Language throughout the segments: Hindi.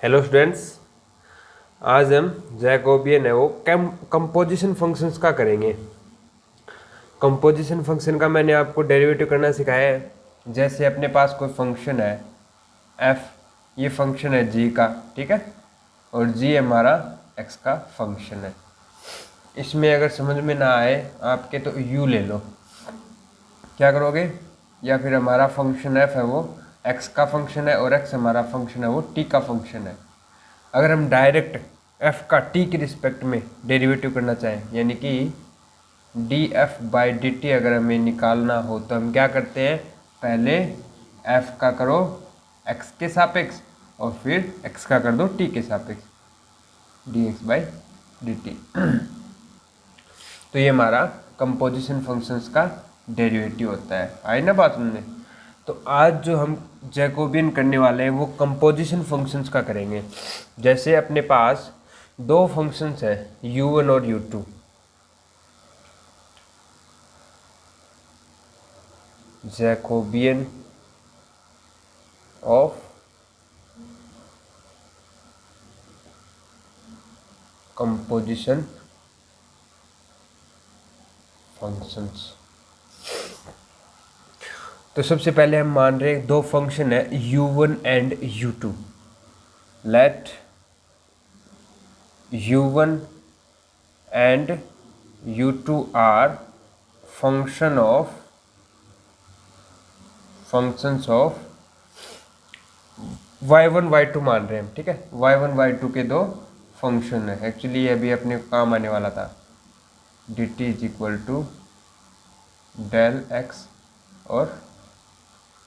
हेलो स्टूडेंट्स, आज हम जैकोबियन है वो कंपोजिशन फंक्शंस का करेंगे। कंपोजिशन फंक्शन का मैंने आपको डेरिवेटिव करना सिखाया है। जैसे अपने पास कोई फंक्शन है f, ये फंक्शन है g का, ठीक है, और g हमारा x का फंक्शन है। इसमें अगर समझ में ना आए आपके तो u ले लो, क्या करोगे, या फिर हमारा फंक्शन f है वो x का फंक्शन है और x हमारा फंक्शन है वो t का फंक्शन है। अगर हम डायरेक्ट f का t के रिस्पेक्ट में डेरिवेटिव करना चाहें, यानी कि df/dt अगर हमें निकालना हो तो हम क्या करते हैं, पहले f का करो x के सापेक्ष और फिर x का कर दो t के सापेक्ष dx/dt। तो ये हमारा कंपोजिशन फंक्शंस का डेरिवेटिव होता है। आई ना बात हमने। तो आज जो हम जैकोबियन करने वाले हैं वो कंपोजिशन फंक्शंस का करेंगे। जैसे अपने पास दो फंक्शंस हैं u1 और u2। Jacobian of composition functions. तो सबसे पहले हम मान रहे हैं दो फंक्शन है u1 and u2। Let u1 and u2 are functions of y1 y2 मान रहे हैं हम, ठीक है। y1 y2 के दो फंक्शन है। एक्चुअली ये अभी अपने काम आने वाला था। dt is equal to del x और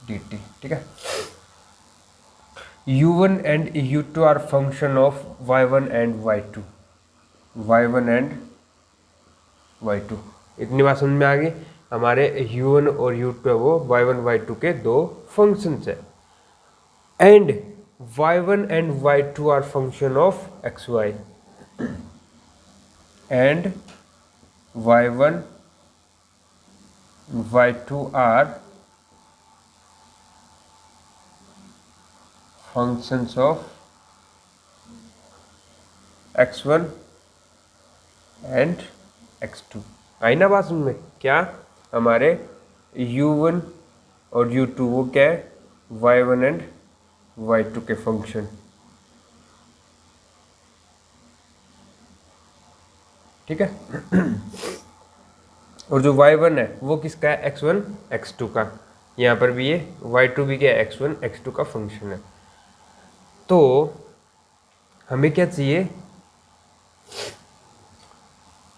dt, ठीक है। u1 and u2 are function of y1 and y2। y1 and y2, इतनी बात समझ में आ गई। हमारे u1 और u2 है वो y1 y2 के दो फंक्शंस है। And y1 and y2 are function of xy। And y1 y2 are functions of x1 and x2। आई ना बात समझ में। क्या हमारे u1 और u2 वो क्या है, y1 एंड y2 के फंक्शन, ठीक है। और जो y1 है वो किसका है, x1 x2 का। यहाँ पर भी ये y2 भी क्या है, x1 x2 का फंक्शन है। तो हमें क्या चाहिए,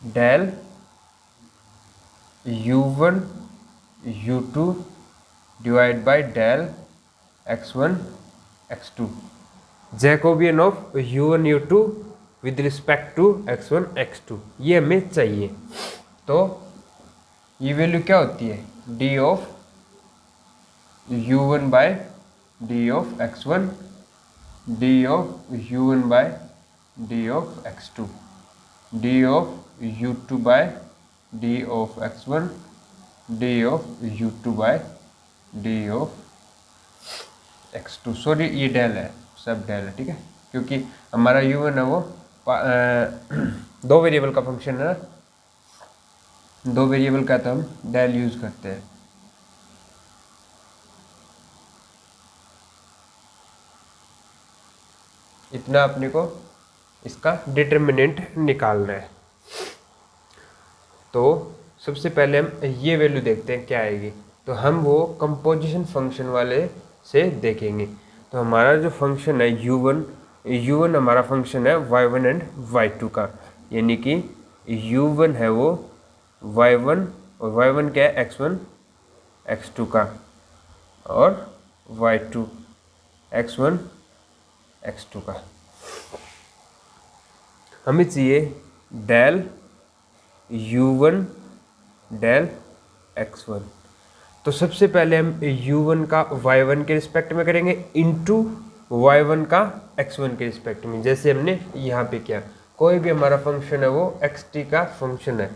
del u1 u2 divide by del x1 x2, Jacobian of u1 u2 with respect to x1 x2, ये हमें चाहिए। तो ये वैल्यू क्या होती है, d of u1 by d of x1, d of u1 by d of x2, d of u2 by d of x1, d of u2 by d of x2। Sorry ये डेल है, सब डेल है, ठीक है, क्योंकि हमारा u1 है वो दो वेरिएबल का फंक्शन है ना, दो वेरिएबल का तो हम डेल यूज करते हैं। इतना अपने को इसका डिटर्मिनेंट निकालना है। तो सबसे पहले हम ये वैल्यू देखते हैं क्या आएगी। तो हम वो कंपोजिशन फंक्शन वाले से देखेंगे। तो हमारा जो फंक्शन है u1 हमारा फंक्शन है y1 एंड y2 का, यानी कि u1 है वो y1 और y1 क्या है, x1 x2 का, और y2 x1 x2 का। हमें चाहिए डेल u1 डेल x1। तो सबसे पहले हम u1 का y1 के रिस्पेक्ट में करेंगे इनटू y1 का x1 के रिस्पेक्ट में, जैसे हमने यहाँ पे किया। कोई भी हमारा फंक्शन है वो xt का फंक्शन है,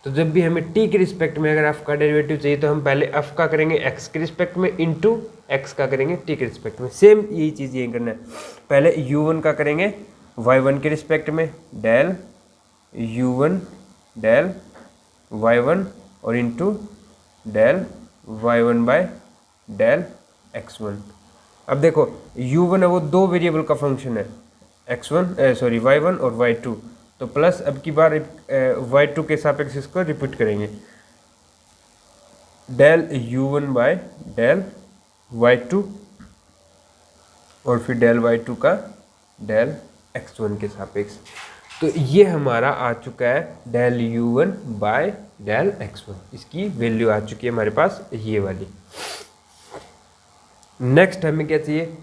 तो जब भी हमें टी के रिस्पेक्ट में अगर एफ का डेरिवेटिव चाहिए तो हम पहले एफ का करेंगे एक्स के रिस्पेक्ट में इंटू एक्स का करेंगे टी के रिस्पेक्ट में। सेम यही चीज़ यही करना है, पहले u1 का करेंगे y1 के रिस्पेक्ट में डेल u1 डेल y1 और into del y1 by del x1। अब देखो u1 है वो दो वेरिएबल का फंक्शन है y1 और y2, तो प्लस अब की बार y2 के सापेक्ष इसको रिपीट करेंगे del u1 by del y2 और फिर डेल y2 का डेल x1 के सापेक्ष। तो ये हमारा आ चुका है del u1 by del x1, इसकी वैल्यू आ चुकी है हमारे पास ये वाली। नेक्स्ट हमें क्या चाहिए,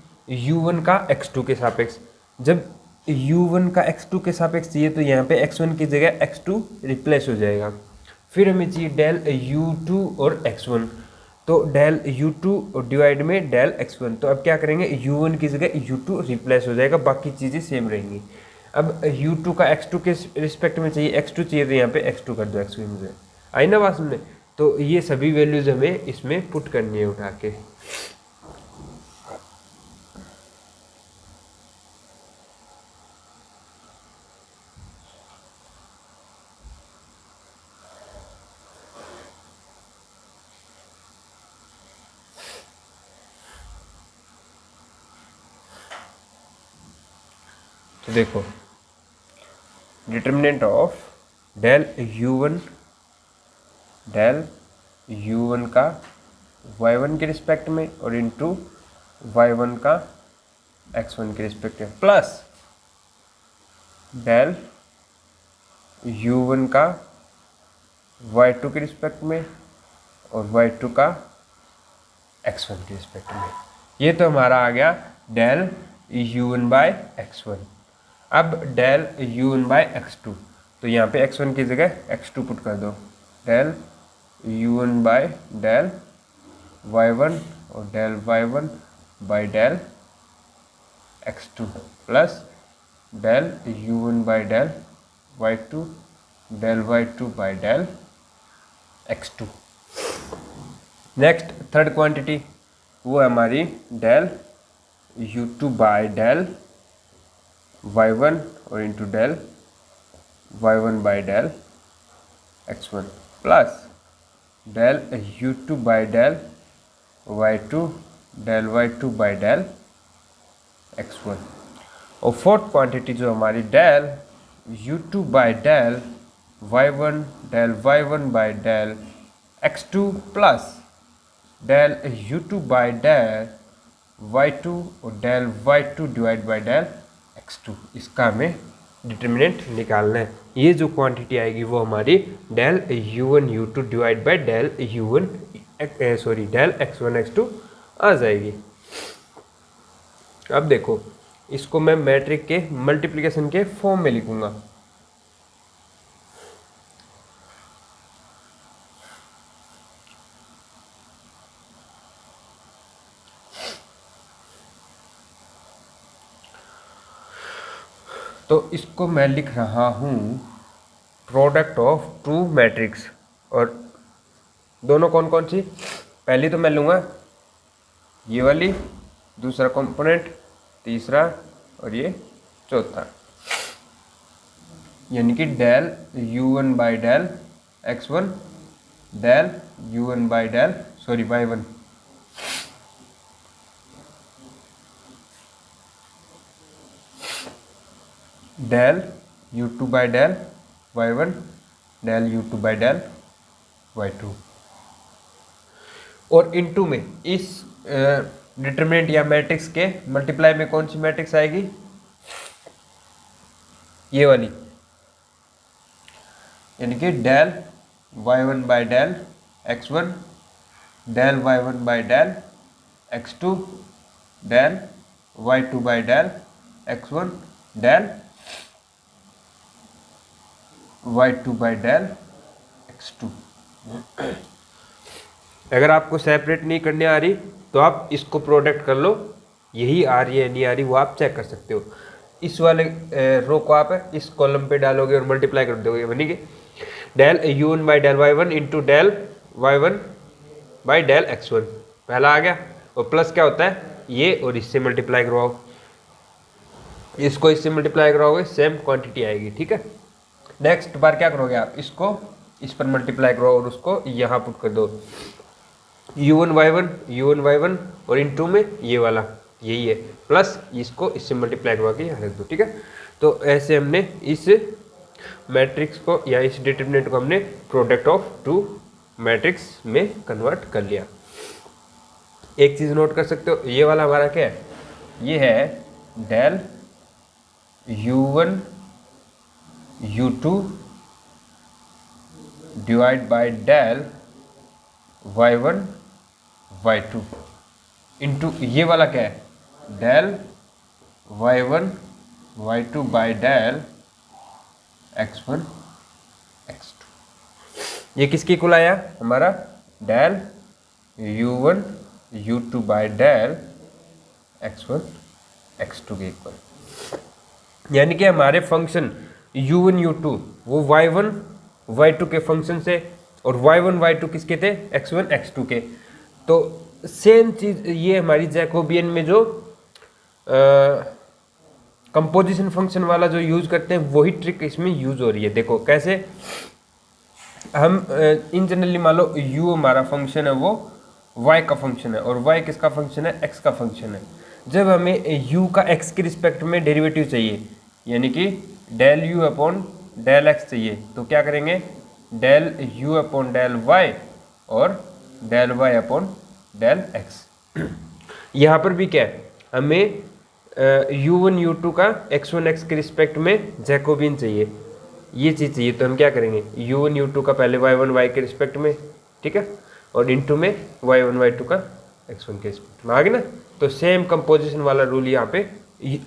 u1 का x2 के सापेक्ष। जब u1 का x2 के सापेक्ष चाहिए तो यहाँ पे x1 की जगह x2 रिप्लेस हो जाएगा। फिर हमें चाहिए डेल u2 और x1, तो डेल u2 डिवाइड में डेल x1। तो अब क्या करेंगे, u1 की जगह u2 रिप्लेस हो जाएगा, बाकी चीज़ें सेम रहेंगी। अब u2 का x2 के रिस्पेक्ट में चाहिए, x2 चाहिए तो यहाँ पे x2 कर दो, x2 में आई ना बात समझे। तो ये सभी वैल्यूज हमें इसमें पुट करनी है उठा के। तो देखो डिटर्मिनेंट ऑफ डेल u1 का y1 के रिस्पेक्ट में और इंटू y1 का x1 के रिस्पेक्ट में, प्लस डेल u1 का y2 के रिस्पेक्ट में और y2 का x1 के रिस्पेक्ट में। ये तो हमारा आ गया डेल u1 बाय x1। अब डेल u1 बाय x2, तो यहाँ पे x1 की जगह x2 पुट कर दो, del u1 by del y1 और del y1 by del x2 plus del u1 by del y2 del y2 by del x2। Next third quantity वो है हमारी del u2 by del y1 और into del y1 by del x1 plus del u2 by del y2 del y2 by del x1। और फोर्थ क्वांटिटी जो हमारी del u2 by del y1 by del x2 plus del u2 by del y2 और del y2 divide by del x2। इसका हमें डिटर्मिनेंट निकालना है। ये जो क्वांटिटी आएगी वो हमारी del u1 u2 divide by del del x1 x2 आ जाएगी। अब देखो इसको मैं मैट्रिक के मल्टीप्लिकेशन के फॉर्म में लिखूंगा। तो इसको मैं लिख रहा हूँ प्रोडक्ट ऑफ टू मैट्रिक्स, और दोनों कौन कौन सी, पहली तो मैं लूँगा ये वाली, दूसरा कंपोनेंट, तीसरा और ये चौथा, यानी कि del u1 by del x1 del u1 by del y1 del u2 by del y1 del u2 by del y2। और इनटू में इस डिटरमिनेंट या मैट्रिक्स के मल्टीप्लाई में कौन सी मैट्रिक्स आएगी, ये वाली, यानी कि del y1 by del x1 del y1 by del x2 del y2 by del x1 del y2 by del x2। अगर आपको सेपरेट नहीं करने आ रही तो आप इसको प्रोडक्ट कर लो, यही आ रही है नहीं आ रही वो आप चेक कर सकते हो। इस वाले रो को आप इस कॉलम पे डालोगे और मल्टीप्लाई कर दोगे, बनेगी। Del u1 by del y1 into del y1 by del x1, पहला आ गया। और प्लस क्या होता है, ये और इससे मल्टीप्लाई करवाओ, इसको इससे मल्टीप्लाई कराओगे सेम क्वांटिटी आएगी, ठीक है। नेक्स्ट बार क्या करोगे आप, इसको इस पर मल्टीप्लाई करो और उसको यहाँ पुट कर दो, u1 y1 और इनटू में ये वाला यही है, प्लस इसको इससे मल्टीप्लाई करवा के यहाँ रख दो, ठीक है। तो ऐसे हमने इस मैट्रिक्स को या इस डिटरमिनेंट को हमने प्रोडक्ट ऑफ टू मैट्रिक्स में कन्वर्ट कर लिया। एक चीज़ नोट कर सकते हो, ये वाला हमारा क्या है, ये है del u1 u2 divide by del y1 y2 into ये वाला क्या है, del y1 y2 by del x1 x2। ये किसकी इक्वल आया हमारा, del u1 u2 by del x1 x2 के इक्वल। यानी कि हमारे फंक्शन u1 u2 वो y1 y2 के फंक्शन से और y1 y2 किसके थे, x1 x2 के। तो सेम चीज़ ये हमारी जैकोबियन में जो कंपोजिशन फंक्शन वाला जो यूज़ करते हैं वही ट्रिक इसमें यूज़ हो रही है। देखो कैसे, हम इन जनरली मान लो u हमारा फंक्शन है वो y का फंक्शन है और y किसका फंक्शन है, x का फंक्शन है। जब हमें u का x के रिस्पेक्ट में डेरिवेटिव चाहिए, यानी कि del u upon del x चाहिए, तो क्या करेंगे, del u upon del y और del y upon del x। यहाँ पर भी क्या है, हमें u1 u2 का x1 x के रिस्पेक्ट में जैकोबियन चाहिए, ये चीज़ चाहिए। तो हम क्या करेंगे, u1 u2 का पहले y1 y के रिस्पेक्ट में, ठीक है, और इनटू में y1 y2 का x1 के रिस्पेक्ट में, आ गया ना। तो सेम कंपोजिशन वाला रूल यहाँ पे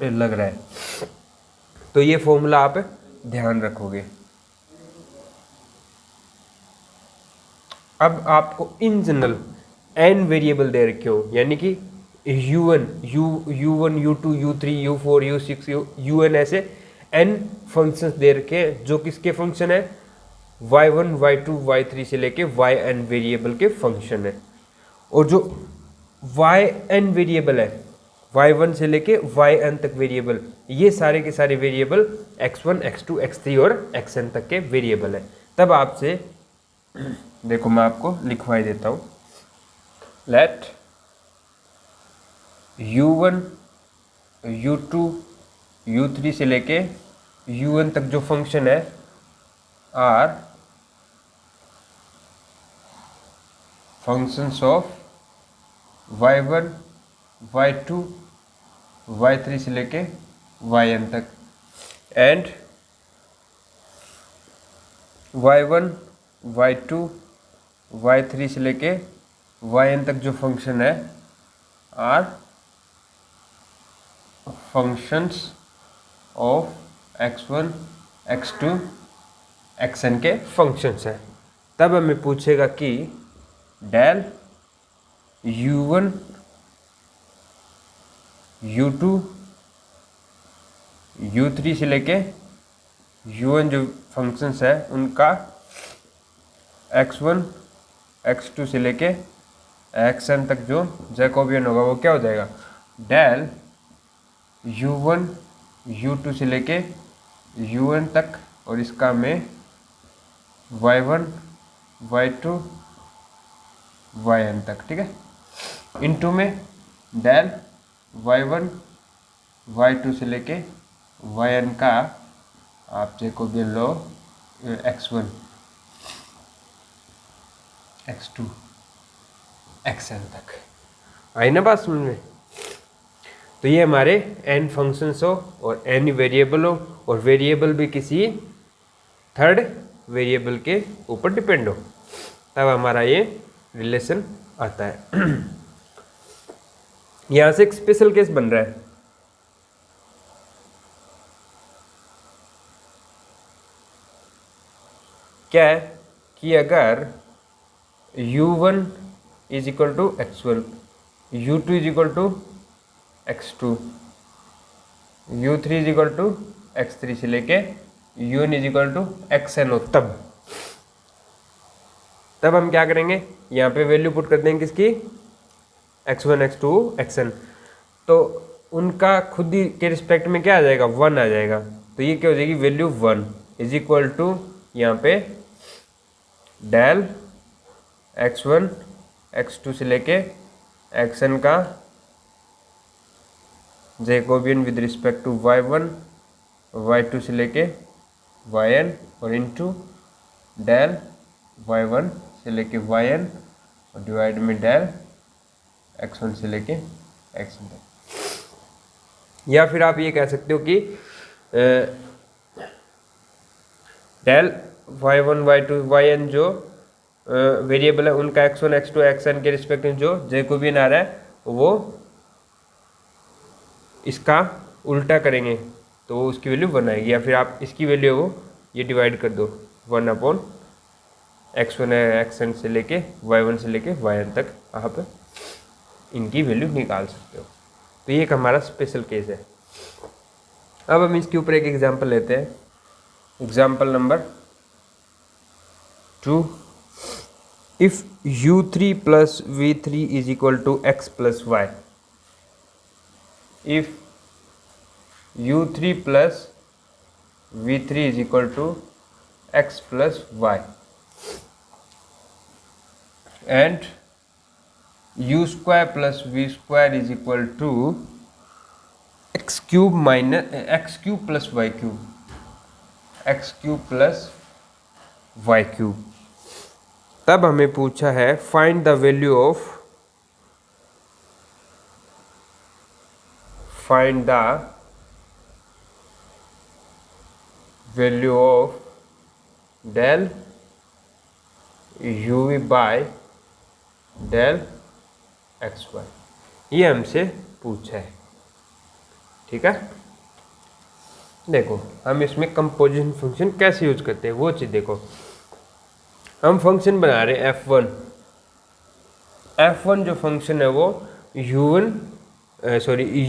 लग रहा है, तो ये फॉर्मूला आप ध्यान रखोगे। अब आपको इन जनरल n वेरिएबल दे रखे हो, यानी कि u1 u2 u3 u4 u6 un ऐसे n फंक्शंस दे रखे हैं जो किसके फंक्शन है, y1 y2 y3 से लेके yn वेरिएबल के फंक्शन है। और जो yn वेरिएबल है y1 से लेके yn तक वेरिएबल, ये सारे के सारे वेरिएबल x1 x2 x3 और xn तक के वेरिएबल है। तब आपसे देखो मैं आपको लिखवाई देता हूँ, लेट u1 u2 u3 से लेके un तक जो फंक्शन है are functions of y1 y2 y3 से लेके yn तक, एंड y1 y2 y3 से लेके yn तक जो फंक्शन है are functions of x1 x2 xn के फंक्शंस हैं। तब हमें पूछेगा कि डेल u1 u2 u3 से लेके un जो फंक्शंस है उनका x1 x2 से लेके xn तक जो जैकोबियन होगा वो क्या हो जाएगा, डेल u1 u2 से लेके un तक और इसका में y1 y2 yn तक, ठीक है, इनटू में डेल y1 y2 से लेके yn का आप जैकोबियन लो x1 x2 xn तक। आई ना बात समझ में। तो ये हमारे n फंक्शंस हो और n वेरिएबल हो और वेरिएबल भी किसी थर्ड वेरिएबल के ऊपर डिपेंड हो, तब हमारा ये रिलेशन आता है। यहाँ से एक स्पेशल केस बन रहा है, क्या है कि अगर u1 is equal to x1, u2 is equal to x2, u3 is equal to x3 से लेके un is equal to xn हो, तब तब हम क्या करेंगे, यहाँ पे वैल्यू पुट कर देंगे किसकी, x1 x2 xn, तो उनका खुद ही के रिस्पेक्ट में क्या आ जाएगा, 1 आ जाएगा। तो ये क्या हो जाएगी, वैल्यू 1 इज इक्वल टू यहाँ पे डेल x1 x2 से लेके xn का Jacobian with respect to y1 y2 से लेके yn और इनटू डेल y1 से लेके yn और डिवाइड में डेल x1 से लेके xn तक। या फिर आप ये कह सकते हो कि डेल y1 y2 yn जो वेरिएबल है उनका x1 x2 xn के रिस्पेक्ट में जो जैकोबियन आ रहा है वो इसका उल्टा करेंगे तो उसकी वैल्यू 1 आएगी। या फिर आप इसकी वैल्यू को ये डिवाइड कर दो 1 अपॉन x1 xn से लेके y1 से लेके yn तक आप इनकी वैल्यू निकाल सकते हो। तो ये एक हमारा स्पेशल केस है। अब हम इसके ऊपर एक एग्जांपल लेते हैं। Example number 2, if u3 plus v3 is equal to x plus y, if u3 plus v3 is equal to x plus y and u square plus v square is equal to x cube minus x cube plus y cube, x cube plus y cube। तब हमें पूछा है find the value of, find the value of del uv by del xy, ये हमसे पूछा है। ठीक है, देखो हम इसमें कंपोजिशन फंक्शन कैसे यूज करते हैं वो चीज़ देखो। हम फंक्शन बना रहे हैं f1 जो फंक्शन है वो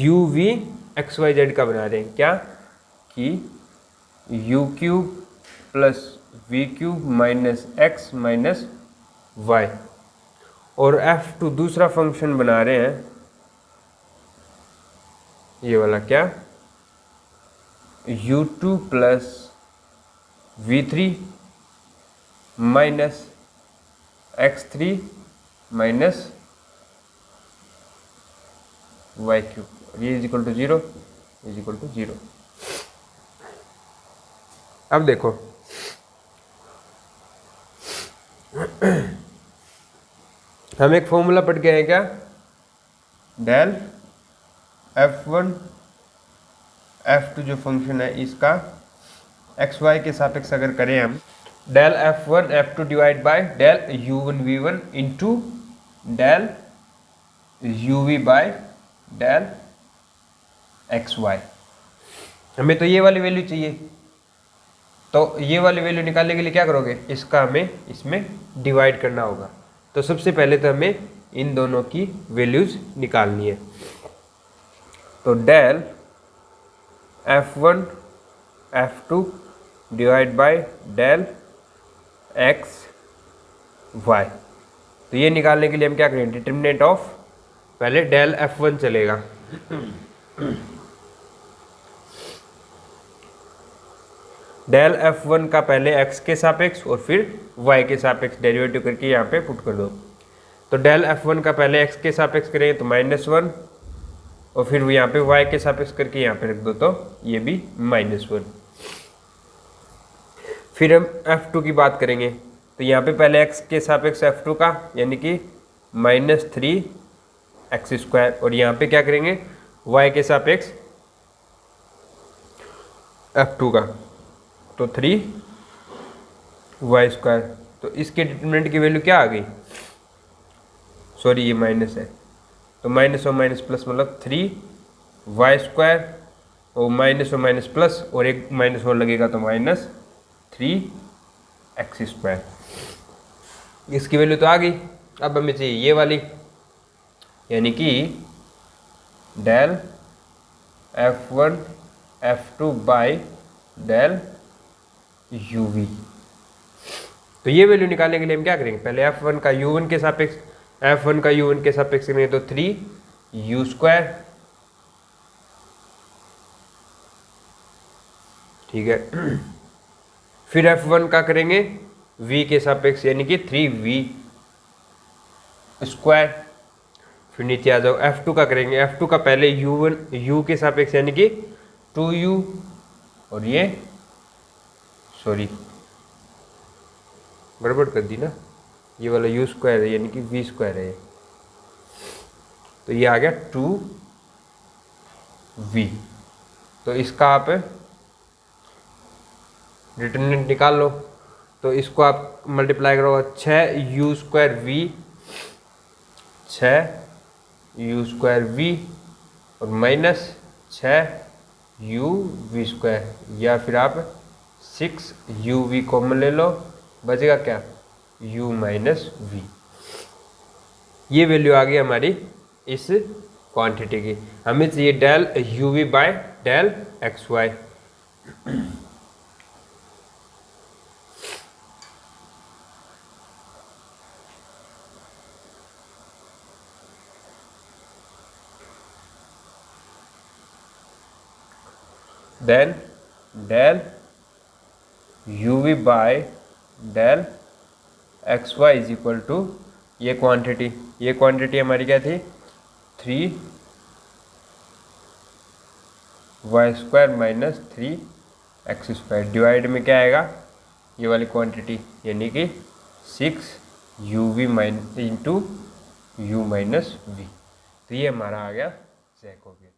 u v x y z का बना रहे हैं। क्या कि u cube plus v cube minus x minus y, और f2 दूसरा फंक्शन बना रहे हैं ये वाला, क्या u2 plus v3 minus x3 minus y cube, ये is equal to 0 is equal to 0। अब देखो हम एक फॉर्मूला पढ़ गए हैं, क्या, डेल f1 f2 जो फंक्शन है इसका xy के सापेक्ष अगर करें हम, del f1 f2 divide by del u1 v1 into del uv by del xy। हमें तो ये वाली वैल्यू चाहिए, तो ये वाली वैल्यू निकालने के लिए क्या करोगे, इसका हमें इसमें डिवाइड करना होगा। तो सबसे पहले तो हमें इन दोनों की वैल्यूज निकालनी है। तो del f1 f2 divide by del xy, तो ये निकालने के लिए हम क्या करेंगे, डिटर्मिनेंट ऑफ, पहले डेल f1 चलेगा डेल f1 का पहले x के सापेक्ष और फिर y के सापेक्ष डेरिवेटिव करके यहाँ पे पुट कर दो। तो डेल f1 का पहले x के सापेक्ष करें तो -1, और फिर यहाँ पे y के सापेक्ष करके यहाँ पे रख दो तो ये भी -1। फिर हम f2 की बात करेंगे, तो यहाँ पे पहले x के सापेक्ष f2 का यानी कि -3x², और यहाँ पे क्या करेंगे y के सापेक्ष f2 का तो 3y²। तो इसके डिटरमिनेंट की वैल्यू क्या आ गई, सॉरी ये माइनस है, तो माइनस और माइनस प्लस मतलब 3y² और माइनस प्लस और एक माइनस और लगेगा तो -3x²। इसकी वैल्यू तो आ गई। अब हमें चाहिए ये वाली, यानी कि del f1 f2 bye del uv। तो ये वैल्यू निकालने के लिए हम क्या करेंगे, पहले f1 का u1 के सापेक्ष, f1 का u1 के सापेक्ष करेंगे तो 3u², ठीक है। फिर f1 का करेंगे v के सापेक्ष यानी कि 3v²। फिर नीचे आ जाओ, f2 का करेंगे, f2 का पहले u के सापेक्ष यानी कि 2u, और ये सॉरी गड़बड़ कर दी ना, ये वाला u² है यानी कि v² है, तो ये आ गया 2v। तो इसका आप डिटरमिनेंट निकाल लो, तो इसको आप मल्टीप्लाई करो 6u²v, 6u²v और माइनस 6uv², या फिर आप 6uv कॉमन ले लो, बचेगा क्या, u माइनस v। ये वैल्यू आ गई हमारी इस क्वांटिटी की। हमें चाहिए del uv by del xy। Then del uv by del xy is equal to ये क्वांटिटी हमारी क्या थी, 3y² माइनस 3x², डिवाइड में क्या आएगा, ये वाली क्वांटिटी यानी कि 6uv into u minus v। तो ये हमारा आ गया जैकोबियन।